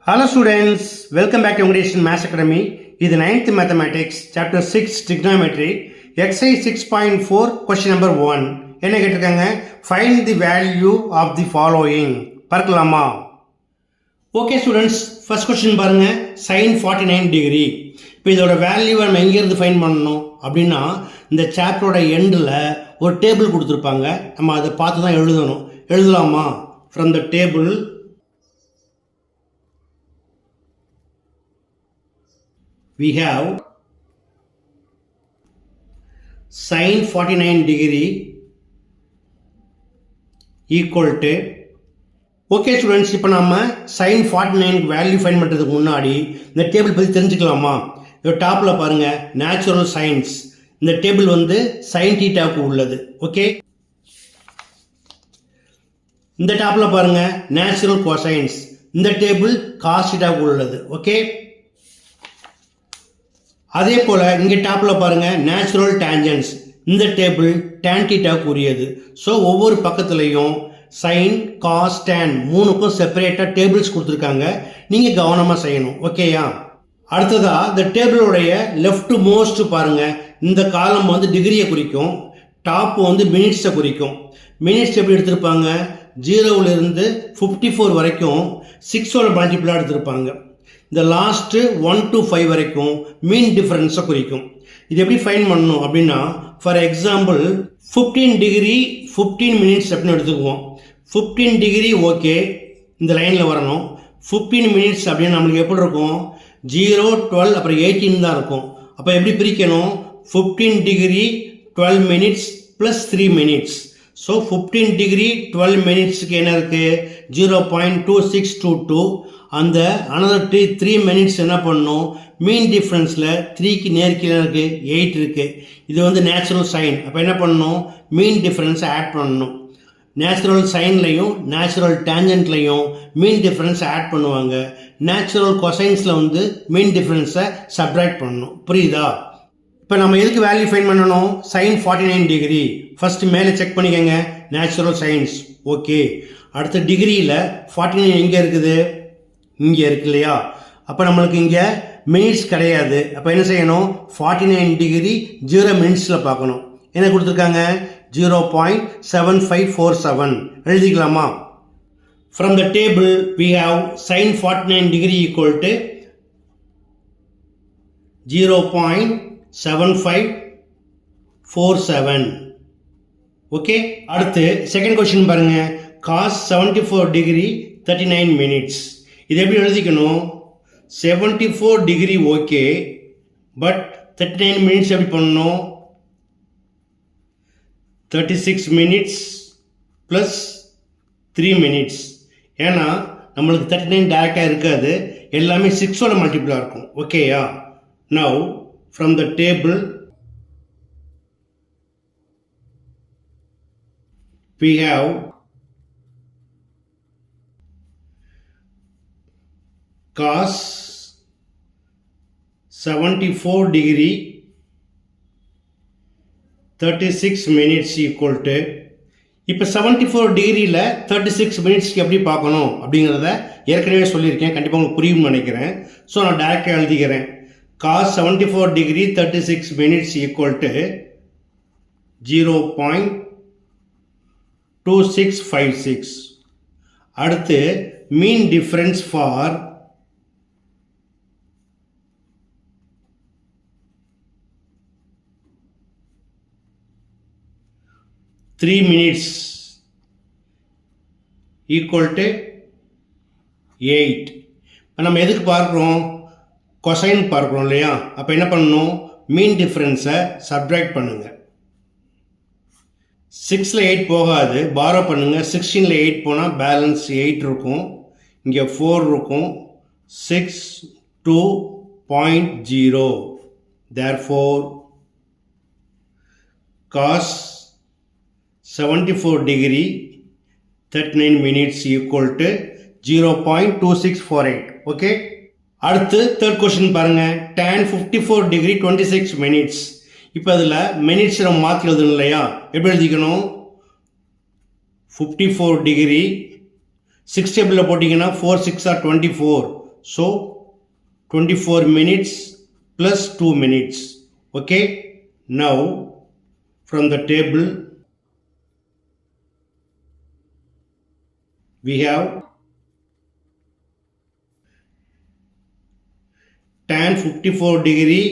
Hello students, welcome back to English Maths Academy. This is 9th Mathematics, Chapter 6, Trigonometry, Exercise 6.4, Question number 1. என்ன கேட்டிருக்காங்க? Find the value of the following. பார்க்கலாமா? Okay students, first question பாருங்க, sin 49 degree. இப்போ இதோட வேல்யூவை நம்ம எங்கேருந்து find பண்ணணும் அப்படின்னா, இந்த சாப்டரோட எண்டில் ஒரு டேபிள் கொடுத்துருப்பாங்க. நம்ம அதை பார்த்து தான் எழுதணும். எழுதலாமா? From the table, we have sin 49 degree equal to, okay students, இப்போ நம்ம sin 49 வேல்யூ ஃபைண்ட் பண்ணுறதுக்கு முன்னாடி இந்த டேபிள் பற்றி தெரிஞ்சுக்கலாமா? இந்த டாப்பில் பாருங்கள், நேச்சுரல் சயின்ஸ். இந்த டேபிள் வந்து சைன் தீட்டாவுக்கு உள்ளது. ஓகே, இந்த டாப்பில் பாருங்கள், நேச்சுரல் கோசைன்ஸ். இந்த டேபிள் காஸ் தீட்டாவுக்கு உள்ளது. ஓகே, அதே போல் இங்கே டாப்பில் பாருங்கள், நேச்சுரல் டேஞ்சன்ஸ். இந்த டேபிள் tan தீட்டாவுக்கு உரியது. ஸோ ஒவ்வொரு பக்கத்துலையும் சைன், காஸ், டேன் மூணுக்கும் செப்பரேட்டாக டேபிள்ஸ் கொடுத்துருக்காங்க. நீங்கள் கவனமாக செய்யணும். ஓகேயா? அடுத்ததாக இந்த டேபிளோடைய லெஃப்ட் மோஸ்ட் பாருங்கள், இந்த காலம் வந்து டிகிரியை குறிக்கும், டாப் வந்து மினிட்ஸை குறிக்கும். மினிட்ஸ் எப்படி எடுத்திருப்பாங்க? 0லிருந்து 54 வரைக்கும் 6ஓட மல்டிபிளாக எடுத்திருப்பாங்க. இந்த லாஸ்ட்டு 1 to 5 வரைக்கும் மீன் டிஃப்ரென்ஸை குறிக்கும். இது எப்படி ஃபைன் பண்ணணும் அப்படின்னா, ஃபார் எக்ஸாம்பிள் 15 டிகிரி 15 மினிட்ஸ் அப்படின்னு எடுத்துக்குவோம். 15 டிகிரி ஓகே, இந்த லைனில் வரணும். 15 மினிட்ஸ் அப்படின்னு நம்மளுக்கு எப்படி இருக்கும்? 0, 12 அப்புறம் 18 தான் இருக்கும். அப்போ எப்படி பிரிக்கணும்? 15 degree 12 minutes plus 3 minutes. So 15 degree 12 மினிட்ஸுக்கு என்ன இருக்குது? 0.2622. அந்த அனதர் 3 மினிட்ஸ் என்ன பண்ணணும்? மீன் டிஃப்ரென்ஸில் 3க்கு நேர்கீழே இருக்குது, 8 இருக்குது. இது வந்து நேச்சுரல் சைன். அப்போ என்ன பண்ணணும்? மீன் டிஃப்ரென்ஸை ஆட் பண்ணணும். நேச்சுரல் சைன்லையும் நேச்சுரல் டேஞ்சன்ட்லையும் மீன் டிஃப்ரென்ஸை ஆட் பண்ணுவாங்க. நேச்சுரல் கொசைன்ஸில் வந்து மீன் டிஃப்ரென்ஸை சப்ராக்ட் பண்ணணும். புரியுதா? இப்போ நம்ம எதுக்கு வேல்யூ ஃபைன் பண்ணணும்? sin 49 degree. ஃபஸ்ட்டு மேலே செக் பண்ணிக்கோங்க, நேச்சுரல் சயின்ஸ். ஓகே, அடுத்த டிகிரியில் 49 எங்கே இருக்குது? இங்கே இருக்கு இல்லையா? அப்போ நம்மளுக்கு இங்கே மினிட்ஸ் கிடையாது. அப்போ என்ன செய்யணும்? 49 டிகிரி 0 மினிட்ஸில் பார்க்கணும். என்ன கொடுத்துருக்காங்க? 0.7547 எழுதிக்கலாமா? From the table we have sin 49 degree equal to 0.7547. Okay, அடுத்து செகண்ட் கொஸ்டின் பாருங்க, cos 74 டிகிரி 39 மினிட்ஸ். இது எப்படி எழுதிக்கணும்? 74 டிகிரி ஓகே, பட் 39 மினிட்ஸ் எப்படி பண்ணணும்? 36 மினிட்ஸ் ப்ளஸ் 3 மினிட்ஸ். ஏன்னா நம்மளுக்கு 39 டேரெக்டாக இருக்காது, எல்லாமே 6ஓட மல்டிபிளாக இருக்கும். ஓகேயா? Now from the table we have cos 74 degree 36 minutes equal to, இப்போ 74 டிகிரியில் 36 மினிட்ஸ்க்கு எப்படி பார்க்கணும் அப்படிங்கிறத ஏற்கனவே சொல்லியிருக்கேன், கண்டிப்பாக உங்களுக்கு புரியும்னு நினைக்கிறேன். ஸோ நான் டேரெக்டாக எழுதிக்கிறேன். cos 74 degree 36 minutes equal to 0.2656. அடுத்து மீன் difference for three minutes equal to 8. இப்போ நம்ம எதுக்கு பார்க்குறோம்? கொசைன் பார்க்குறோம் இல்லையா? அப்போ என்ன பண்ணணும்? மீன் டிஃப்ரென்ஸை சப்ட்ராக்ட் பண்ணுங்கள். 6ல் 8 போகாது, பாரோ பண்ணுங்கள். 16ல் 8 போனால் பேலன்ஸ் 8 இருக்கும், இங்கே 4 இருக்கும். 6 2.0. therefore cos 74 degree 39 minutes equal to 0.2648. Okay, அடுத்து தேர்ட் கொஸ்டின் பாருங்க, tan 54 degree 26 minutes. இப்போ அதில் மினிட்ஸ் நம்ம மாற்றி எழுதணும் இல்லையா? எப்படி எழுதிக்கணும்? 54 டிகிரி 6 டேபிளில் போட்டிங்கன்னா 4 6 24, So 24 minutes plus 2 minutes. Okay, now from the table we have tan 54 degree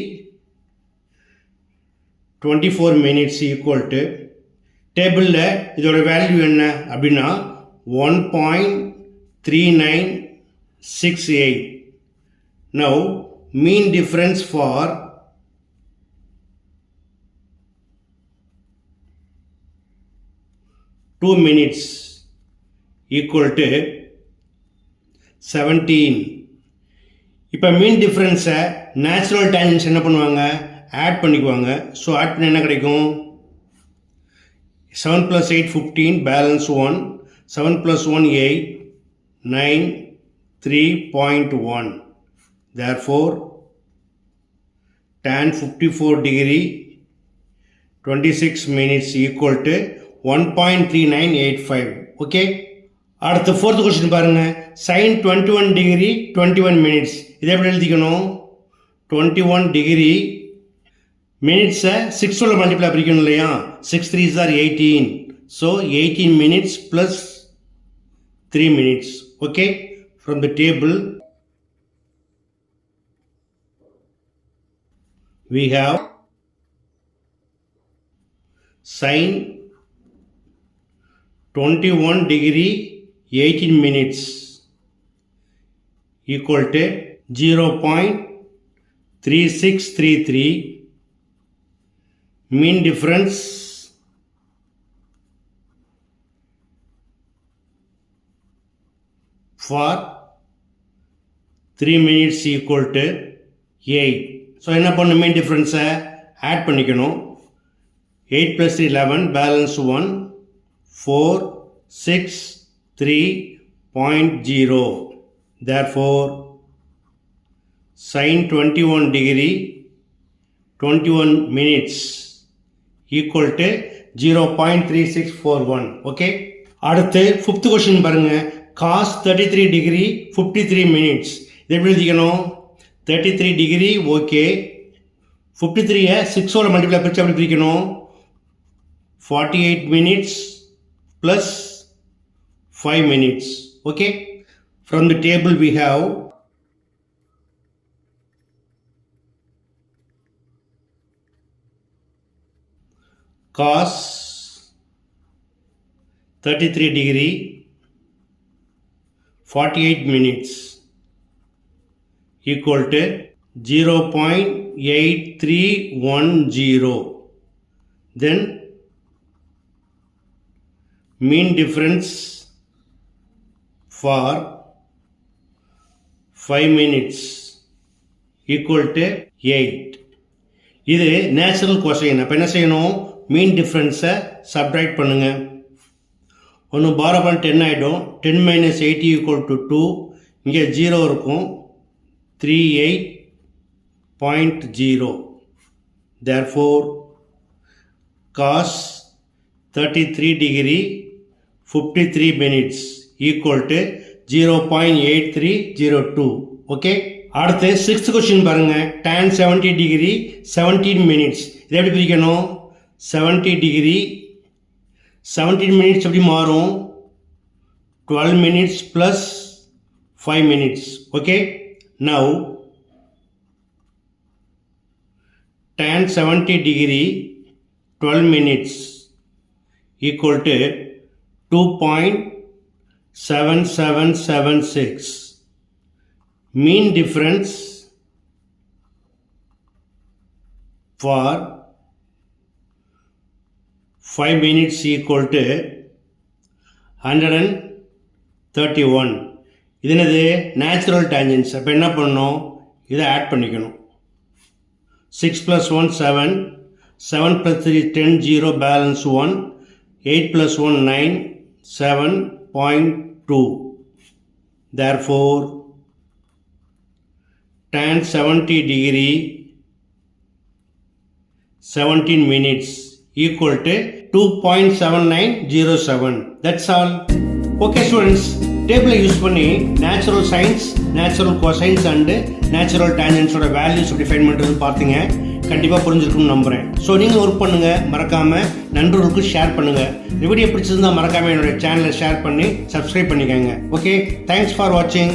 24 minutes equal to டேபிளில் இதோட வேல்யூ என்ன அப்படின்னா 1.3968. Now mean difference for 2 minutes equal to 17. இப்போ மீன் டிஃப்ரென்ஸை நேச்சுரல் டேஞ்சன்ஸ் என்ன பண்ணுவாங்க, ஆட் பண்ணிக்குவாங்க. ஸோ ஆட் பண்ண என்ன கிடைக்கும், 7 plus 8 15, balance 1, 7 plus 1 8, 9, 3.1. Therefore tan 54 degree 26 minutes equal to 1.3985. Okay, அடுத்த fourth question பாருங்க. sin 21 degree 21 minutes. இதை எப்படி எழுதிக்கணும், 21 degree மினிட்ஸை 6 மல்டிப்ளை பிரிக்கணும் இல்லையா, 6 3s are 18. So 18 minutes plus 3 minutes. Okay, from the table we have sin 21 degree 18 minutes equal to 0.3633. mean difference for 3 minutes equal to 8. So என்ன பண்ணணும், மீன் டிஃப்ரென்ஸை add பண்ணிக்கணும். 8 plus 3 11, balance 1, 4 6 3.0. therefore sin 21 degree 21 minutes equal to 0.3641. okay, அடுத்து fifth question பாருங்க. cos 33 degree 53 minutes. இது எப்படி எழுதிக்கணும், 33 degree okay, 53-ஐ 6 multiply பிரித்து அப்படி பிரிக்கணும். 48 minutes plus 5 minutes. okay, from the table we have cos 33 degree 48 minutes equal to 0.8310. then mean difference for 5 minutes equal to 8. இது natural question. அப்போ என்ன செய்யணும், மீன் டிஃப்ரென்ஸை சப்ட்ராக்ட் பண்ணுங்க. ஒன்று பாரோ பண்ண 10 ஆகிடும். 10 minus 80 equal to 2. இங்கே 0 இருக்கும், 38.0. therefore cos 33 degree 53 minutes equal to 0.8302. okay, அடுத்து சிக்ஸ்த் கொஸ்டின் பாருங்க. tan 70 degree 17 minutes. இதை எப்படி பிரிக்கணும், 70 degree 17 minutes எப்படி மாறும், 12 minutes plus 5 minutes. okay, now tan 70 degree 12 minutes equal to 2.7776. mean difference for 5 minutes equal to 131. இது என்னது, நேச்சுரல் டேஞ்சன்ஸ். அப்போ என்ன பண்ணணும், இதை ஆட் பண்ணிக்கணும். 6 plus 1 7, 7 plus 3 10, 0, balance 1, 8 plus 1 9, 7.2. therefore tan 70 degree 17 minutes equal to 2.7907. that's all. okay students, டேபிளை use பண்ணி natural sines, natural cosines and natural டேஞ்சன்ஸோட வேல்யூஸ் எப்படி ஃபைண்ட் பண்ணுறதுன்னு பார்த்தீங்க. கண்டிப்பாக புரிஞ்சிருக்கும்னு நம்புகிறேன். ஸோ நீங்கள் ஒர்க் பண்ணுங்கள், மறக்காமல் நண்பர்களுக்கு ஷேர் பண்ணுங்கள். இந்த வீடியோ பிடிச்சிருந்தால் மறக்காமல் என்னோடய சேனலை ஷேர் பண்ணி சப்ஸ்கிரைப் பண்ணிக்கோங்க. ஓகே, தேங்க்ஸ் ஃபார் வாட்சிங்.